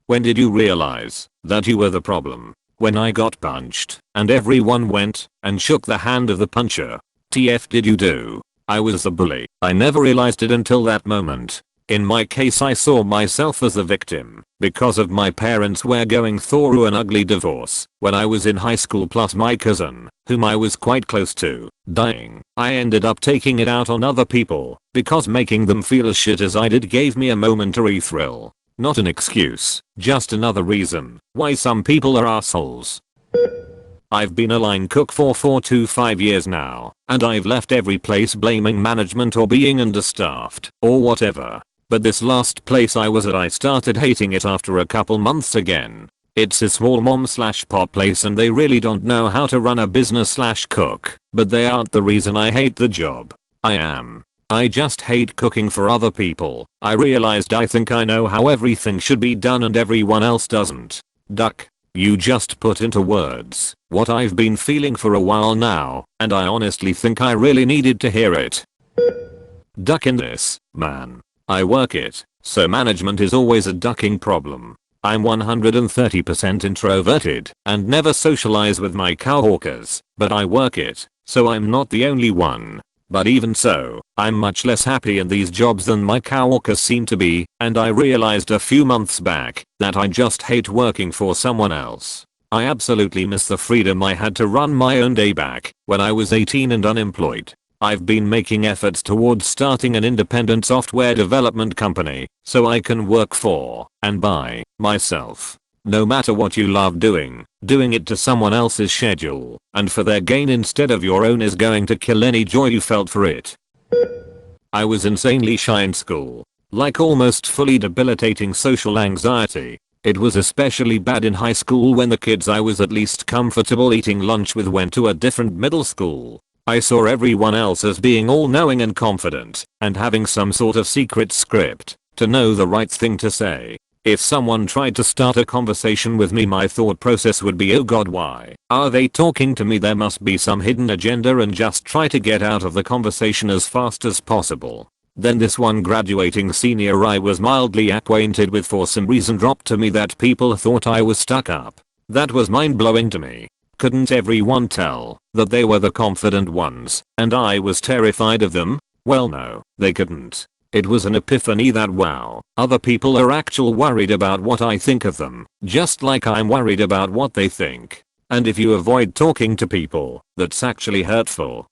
When did you realize that you were the problem? When I got punched and everyone went and shook the hand of the puncher. TF did you do? I was the bully. I never realized it until that moment. In my case, I saw myself as the victim because of my parents were going through an ugly divorce when I was in high school, plus my cousin, whom I was quite close to, dying. I ended up taking it out on other people because making them feel as shit as I did gave me a momentary thrill. Not an excuse, just another reason why some people are assholes. I've been a line cook for 4 to 5 years now, and I've left every place blaming management or being understaffed or whatever. But this last place I was at, I started hating it after a couple months again. It's a small mom/pop place and they really don't know how to run a business/cook, but they aren't the reason I hate the job. I just hate cooking for other people. I realized I think I know how everything should be done and everyone else doesn't. Duck. You just put into words what I've been feeling for a while now, and I honestly think I really needed to hear it. Duck in this, man. I work it, so management is always a ducking problem. I'm 130% introverted and never socialize with my coworkers, but I work it, so I'm not the only one. But even so, I'm much less happy in these jobs than my coworkers seem to be, and I realized a few months back that I just hate working for someone else. I absolutely miss the freedom I had to run my own day back when I was 18 and unemployed. I've been making efforts towards starting an independent software development company so I can work for and by myself. No matter what you love doing it to someone else's schedule and for their gain instead of your own is going to kill any joy you felt for it. I was insanely shy in school, like almost fully debilitating social anxiety. It was especially bad in high school when the kids I was at least comfortable eating lunch with went to a different middle school. I saw everyone else as being all-knowing and confident and having some sort of secret script to know the right thing to say. If someone tried to start a conversation with me, my thought process would be, oh god, why are they talking to me? There must be some hidden agenda, and just try to get out of the conversation as fast as possible. Then this one graduating senior I was mildly acquainted with for some reason dropped to me that people thought I was stuck up. That was mind-blowing to me. Couldn't everyone tell that they were the confident ones and I was terrified of them? Well, no, they couldn't. It was an epiphany that wow, other people are actually worried about what I think of them, just like I'm worried about what they think. And if you avoid talking to people, that's actually hurtful.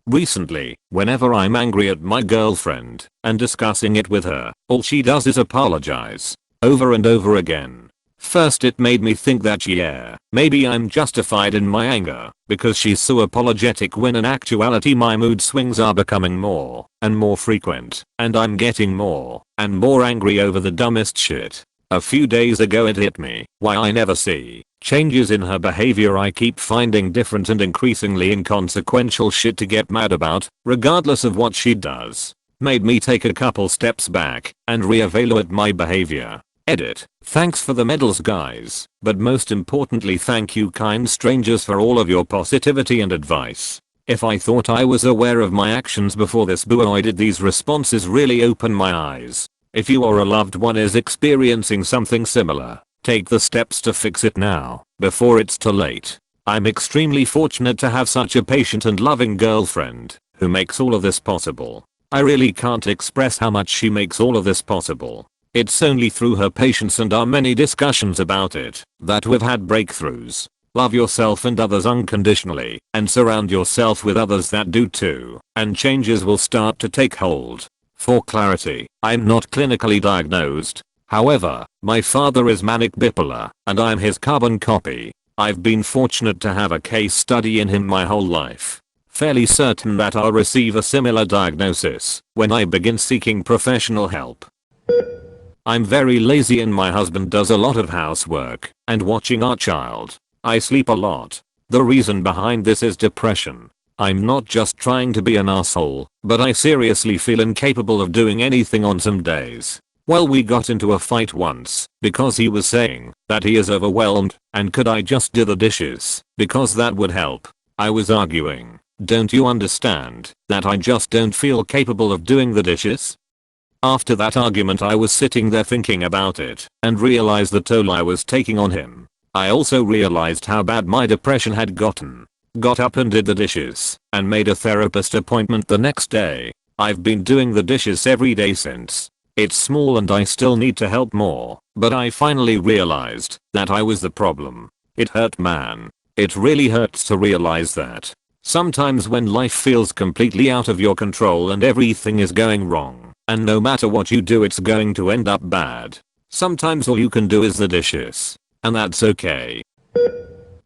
Recently, whenever I'm angry at my girlfriend and discussing it with her, all she does is apologize over and over again. First it made me think that yeah, maybe I'm justified in my anger because she's so apologetic, when in actuality my mood swings are becoming more and more frequent and I'm getting more and more angry over the dumbest shit. A few days ago it hit me why I never see changes in her behavior. I keep finding different and increasingly inconsequential shit to get mad about, regardless of what she does. Made me take a couple steps back and reevaluate my behavior. Edit. Thanks for the medals guys, but most importantly thank you kind strangers for all of your positivity and advice. If I thought I was aware of my actions before this buoided, these responses really open my eyes. If you or a loved one is experiencing something similar, take the steps to fix it now, before it's too late. I'm extremely fortunate to have such a patient and loving girlfriend who makes all of this possible. I really can't express how much she makes all of this possible. It's only through her patience and our many discussions about it that we've had breakthroughs. Love yourself and others unconditionally and surround yourself with others that do too, and changes will start to take hold. For clarity, I'm not clinically diagnosed. However, my father is manic bipolar and I'm his carbon copy. I've been fortunate to have a case study in him my whole life. Fairly certain that I'll receive a similar diagnosis when I begin seeking professional help. I'm very lazy and my husband does a lot of housework and watching our child. I sleep a lot. The reason behind this is depression. I'm not just trying to be an asshole, but I seriously feel incapable of doing anything on some days. Well, we got into a fight once because he was saying that he is overwhelmed and could I just do the dishes because that would help. I was arguing, don't you understand that I just don't feel capable of doing the dishes? After that argument I was sitting there thinking about it and realized the toll I was taking on him. I also realized how bad my depression had gotten. Got up and did the dishes and made a therapist appointment the next day. I've been doing the dishes every day since. It's small and I still need to help more, but I finally realized that I was the problem. It hurt, man. It really hurts to realize that. Sometimes when life feels completely out of your control and everything is going wrong, and no matter what you do it's going to end up bad. Sometimes all you can do is the dishes. And that's okay.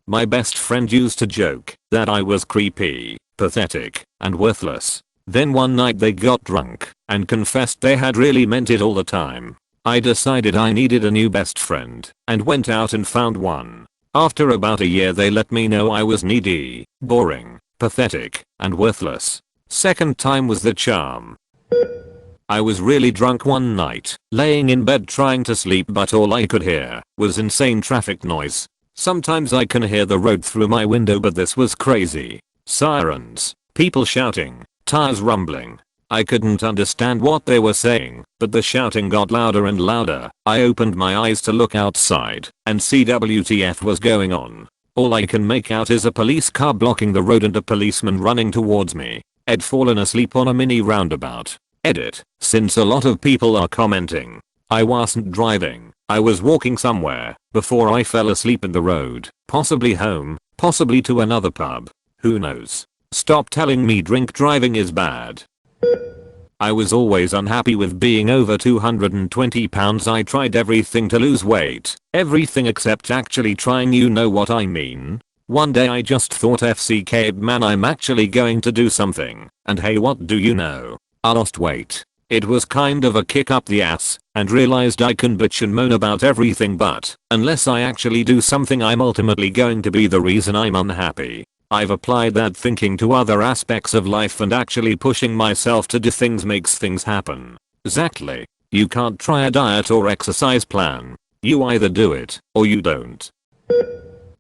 My best friend used to joke that I was creepy, pathetic, and worthless. Then one night they got drunk and confessed they had really meant it all the time. I decided I needed a new best friend and went out and found one. After about a year they let me know I was needy, boring, pathetic, and worthless. Second time was the charm. I was really drunk one night, laying in bed trying to sleep, but all I could hear was insane traffic noise. Sometimes I can hear the road through my window, but this was crazy. Sirens, people shouting, tires rumbling. I couldn't understand what they were saying, but the shouting got louder and louder. I opened my eyes to look outside and see WTF was going on. All I can make out is a police car blocking the road and a policeman running towards me. I'd fallen asleep on a mini roundabout. Edit. Since a lot of people are commenting, I wasn't driving. I was walking somewhere before I fell asleep in the road. Possibly home, possibly to another pub. Who knows? Stop telling me drink driving is bad. I was always unhappy with being over 220 pounds. I tried everything to lose weight. Everything except actually trying, you know what I mean. One day I just thought FCK man, I'm actually going to do something. And hey, what do you know? I lost weight. It was kind of a kick up the ass and realized I can bitch and moan about everything, but unless I actually do something I'm ultimately going to be the reason I'm unhappy. I've applied that thinking to other aspects of life and actually pushing myself to do things makes things happen. Exactly. You can't try a diet or exercise plan. You either do it or you don't.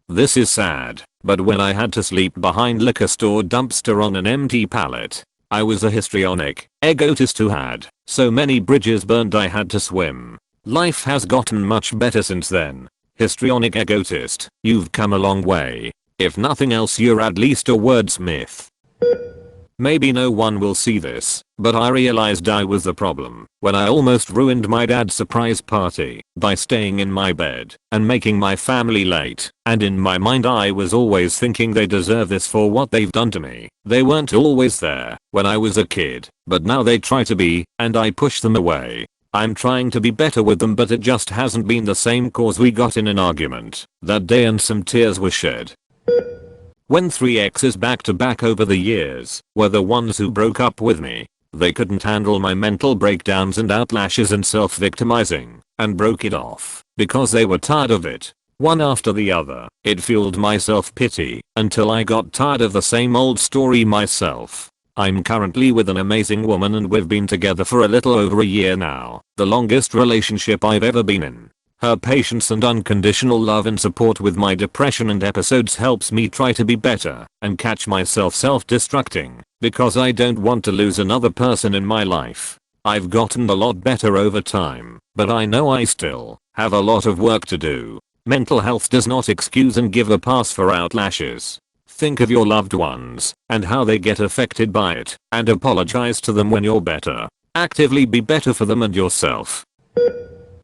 This is sad, but when I had to sleep behind liquor store dumpster on an empty pallet, I was a histrionic egotist who had so many bridges burned I had to swim. Life has gotten much better since then. Histrionic egotist, you've come a long way. If nothing else, you're at least a wordsmith. Maybe no one will see this, but I realized I was the problem when I almost ruined my dad's surprise party by staying in my bed and making my family late, and in my mind I was always thinking they deserve this for what they've done to me. They weren't always there when I was a kid, but now they try to be, and I push them away. I'm trying to be better with them, but it just hasn't been the same cause we got in an argument that day and some tears were shed. When 3 exes back to back over the years were the ones who broke up with me. They couldn't handle my mental breakdowns and outlashes and self-victimizing, and broke it off because they were tired of it. One after the other. It fueled my self-pity until I got tired of the same old story myself. I'm currently with an amazing woman and we've been together for a little over a year now, the longest relationship I've ever been in. Her patience and unconditional love and support with my depression and episodes helps me try to be better and catch myself self-destructing because I don't want to lose another person in my life. I've gotten a lot better over time, but I know I still have a lot of work to do. Mental health does not excuse and give a pass for outlashes. Think of your loved ones and how they get affected by it and apologize to them when you're better. Actively be better for them and yourself.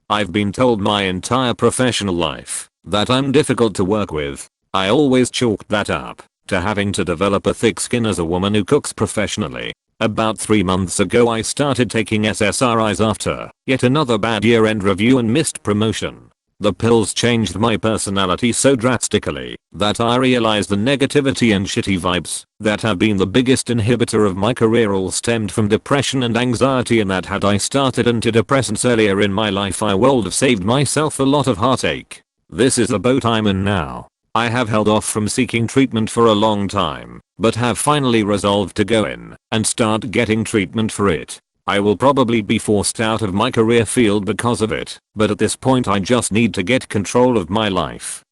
I've been told my entire professional life that I'm difficult to work with. I always chalked that up to having to develop a thick skin as a woman who cooks professionally. About 3 months ago I started taking SSRIs after yet another bad year-end review and missed promotion. The pills changed my personality so drastically that I realized the negativity and shitty vibes that have been the biggest inhibitor of my career all stemmed from depression and anxiety, and that had I started antidepressants earlier in my life I would have saved myself a lot of heartache. This is the boat I'm in now. I have held off from seeking treatment for a long time, but have finally resolved to go in and start getting treatment for it. I will probably be forced out of my career field because of it, but at this point I just need to get control of my life.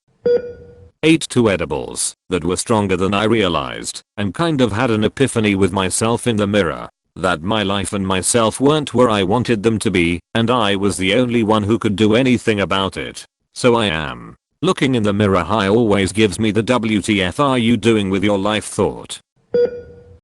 Ate 2 edibles that were stronger than I realized and kind of had an epiphany with myself in the mirror. that my life and myself weren't where I wanted them to be, and I was the only one who could do anything about it. So I am. Looking in the mirror high always gives me the WTF are you doing with your life thought.